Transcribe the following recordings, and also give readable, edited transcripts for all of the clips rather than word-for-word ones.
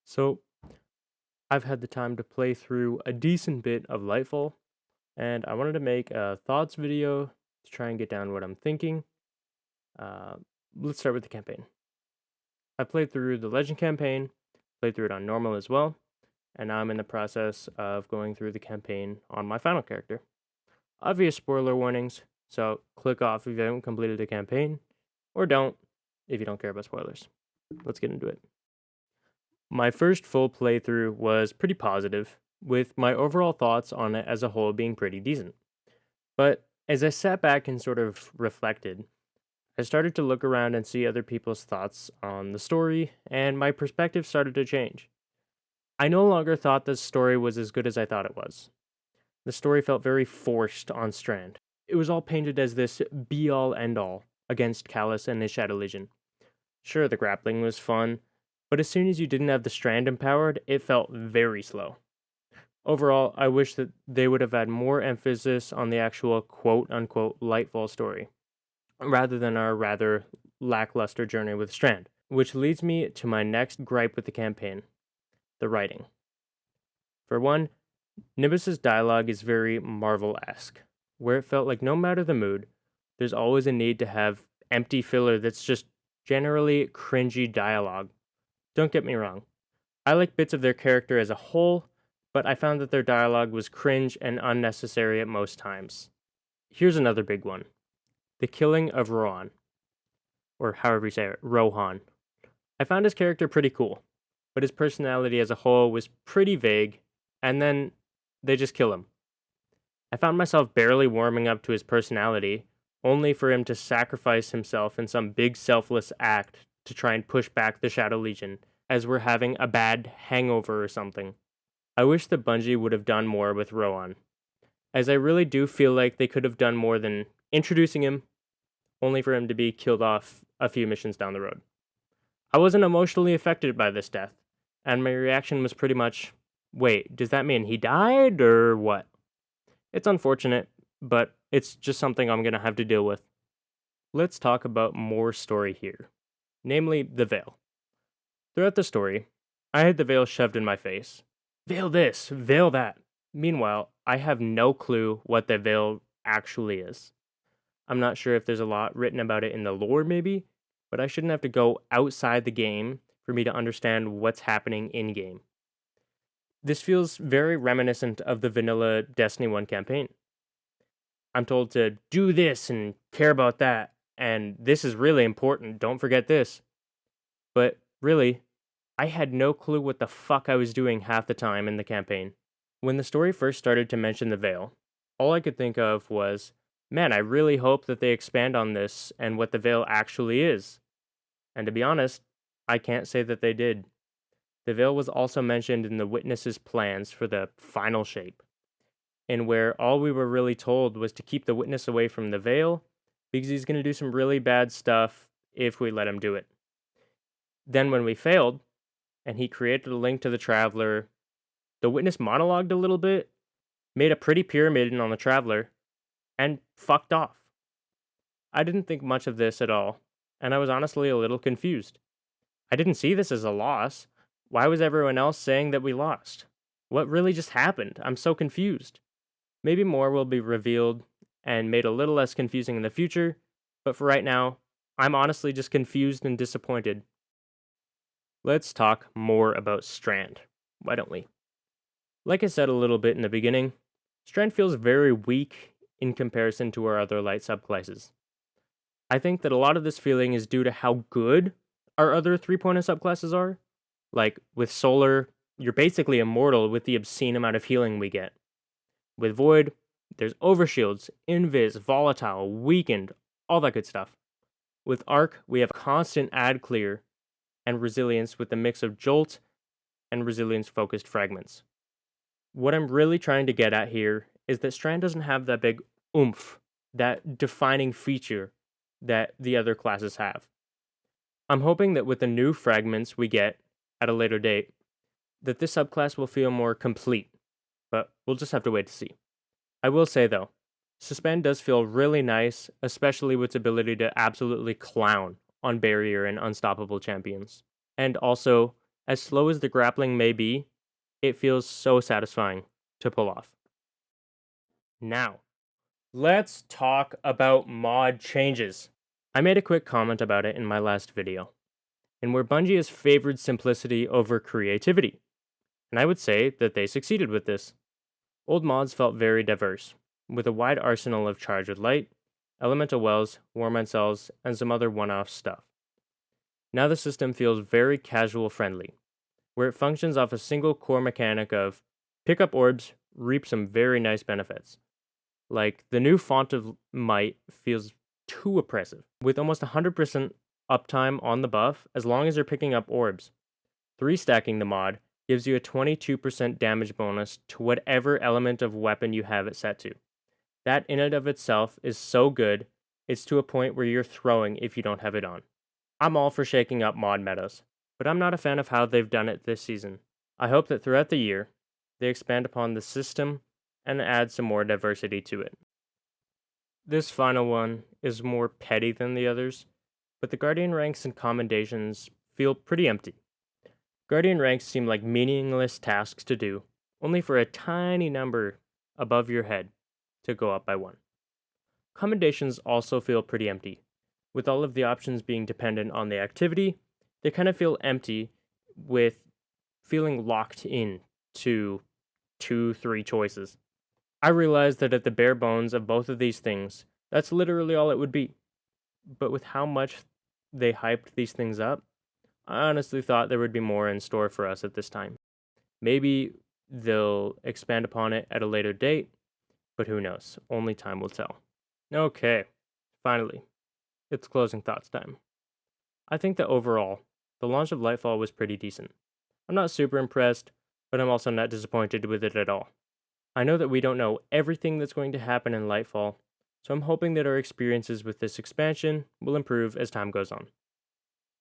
So, I've had the time to play through a decent bit of Lightfall, and I wanted to make a thoughts video to try and get down what I'm thinking. Uh, let's start with the campaign. I played through the Legend campaign, played through it on normal as well, and now I'm in the process of going through the campaign on my final character. Obvious spoiler warnings, so click off if you haven't completed the campaign, or don't if you don't care about spoilers. Let's get into it. My first full playthrough was pretty positive, with my overall thoughts on it as a whole being pretty decent. But as I sat back and sort of reflected, I started to look around and see other people's thoughts on the story, and my perspective started to change. I no longer thought the story was as good as I thought it was. The story felt very forced on Strand. It was all painted as this be all end all against Callus and his Shadow Legion. Sure, the grappling was fun, but as soon as you didn't have the Strand empowered, it felt very slow. Overall, I wish that they would have had more emphasis on the actual quote unquote Lightfall story, rather than our rather lackluster journey with Strand. Which leads me to my next gripe with the campaign: the writing. For one, Nimbus's dialogue is very Marvel esque, where it felt like no matter the mood, there's always a need to have empty filler that's just generally cringy dialogue. Don't get me wrong, I like bits of their character as a whole, but I found that their dialogue was cringe and unnecessary at most times. Here's another big one: the killing of Rohan, or however you say it, Rohan. I found his character pretty cool, but his personality as a whole was pretty vague, and then they just kill him. I found myself barely warming up to his personality, only for him to sacrifice himself in some big selfless act to try and push back the Shadow Legion, as we're having a bad hangover or something. I wish that Bungie would have done more with Rohan, as I really do feel like they could have done more than introducing him, only for him to be killed off a few missions down the road. I wasn't emotionally affected by this death, and my reaction was pretty much, wait, does that mean he died, or what? It's unfortunate, but it's just something I'm gonna have to deal with. Let's talk about more story here, namely the Veil. Throughout the story, I had the Veil shoved in my face. Veil this, veil that. Meanwhile, I have no clue what the Veil actually is. I'm not sure if there's a lot written about it in the lore, maybe, but I shouldn't have to go outside the game for me to understand what's happening in game. This feels very reminiscent of the vanilla Destiny 1 campaign. I'm told to do this and care about that, and this is really important, don't forget this. But really, I had no clue what the fuck I was doing half the time in the campaign. When the story first started to mention the Veil, all I could think of was, man, I really hope that they expand on this and what the Veil actually is. And to be honest, I can't say that they did. The Veil was also mentioned in the Witness's plans for the final shape, and where all we were really told was to keep the Witness away from the Veil, because he's going to do some really bad stuff if we let him do it. Then when we failed, and he created a link to the Traveler, the Witness monologued a little bit, made a pretty pyramid on the Traveler, and fucked off. I didn't think much of this at all, and I was honestly a little confused. I didn't see this as a loss. Why was everyone else saying that we lost? What really just happened? I'm so confused. Maybe more will be revealed and made a little less confusing in the future, but for right now, I'm honestly just confused and disappointed. Let's talk more about Strand. Why don't we? Like I said a little bit in the beginning, Strand feels very weak in comparison to our other light subclasses. I think that a lot of this feeling is due to how good our other 3.0 subclasses are. Like, with Solar, you're basically immortal with the obscene amount of healing we get. With Void, there's Overshields, Invis, Volatile, Weakened, all that good stuff. With Arc, we have constant add clear and Resilience with a mix of Jolt and Resilience-focused fragments. What I'm really trying to get at here is that Strand doesn't have that big oomph, that defining feature that the other classes have. I'm hoping that with the new fragments we get at a later date, that this subclass will feel more complete, but we'll just have to wait to see. I will say though, Suspend does feel really nice, especially with its ability to absolutely clown on barrier and unstoppable champions. And also, As slow as the grappling may be, it feels so satisfying to pull off. Now, let's talk about mod changes. I made a quick comment about it in my last video, and where Bungie has favored simplicity over creativity, and I would say that they succeeded with this. Old mods felt very diverse, with a wide arsenal of Charge with Light, Elemental Wells, Warmind Cells, and some other one-off stuff. Now the system feels very casual friendly, where it functions off a single core mechanic of pick up orbs, reap some very nice benefits. Like, the new Font of Might feels too oppressive, with almost 100% uptime on the buff as long as you're picking up orbs. 3 stacking the mod gives you a 22% damage bonus to whatever element of weapon you have it set to. That in and of itself is so good, it's to a point where you're throwing if you don't have it on. I'm all for shaking up mod metas, but I'm not a fan of how they've done it this season. I hope that throughout the year, they expand upon the system and add some more diversity to it. This final one is more petty than the others, but the Guardian ranks and commendations feel pretty empty. Guardian ranks seem like meaningless tasks to do, only for a tiny number above your head to go up by 1. Commendations also feel pretty empty. With all of the options being dependent on the activity, they kind of feel empty with feeling locked in to 2-3 choices. I realize that at the bare bones of both of these things, that's literally all it would be. But with how much they hyped these things up, I honestly thought there would be more in store for us at this time. Maybe they'll expand upon it at a later date, but who knows? Only time will tell. Okay, finally, it's closing thoughts time. I think that overall, the launch of Lightfall was pretty decent. I'm not super impressed, but I'm also not disappointed with it at all. I know that we don't know everything that's going to happen in Lightfall, so I'm hoping that our experiences with this expansion will improve as time goes on.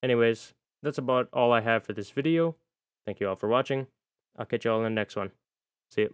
Anyways, that's about all I have for this video. Thank you all for watching. I'll catch you all in the next one. See ya.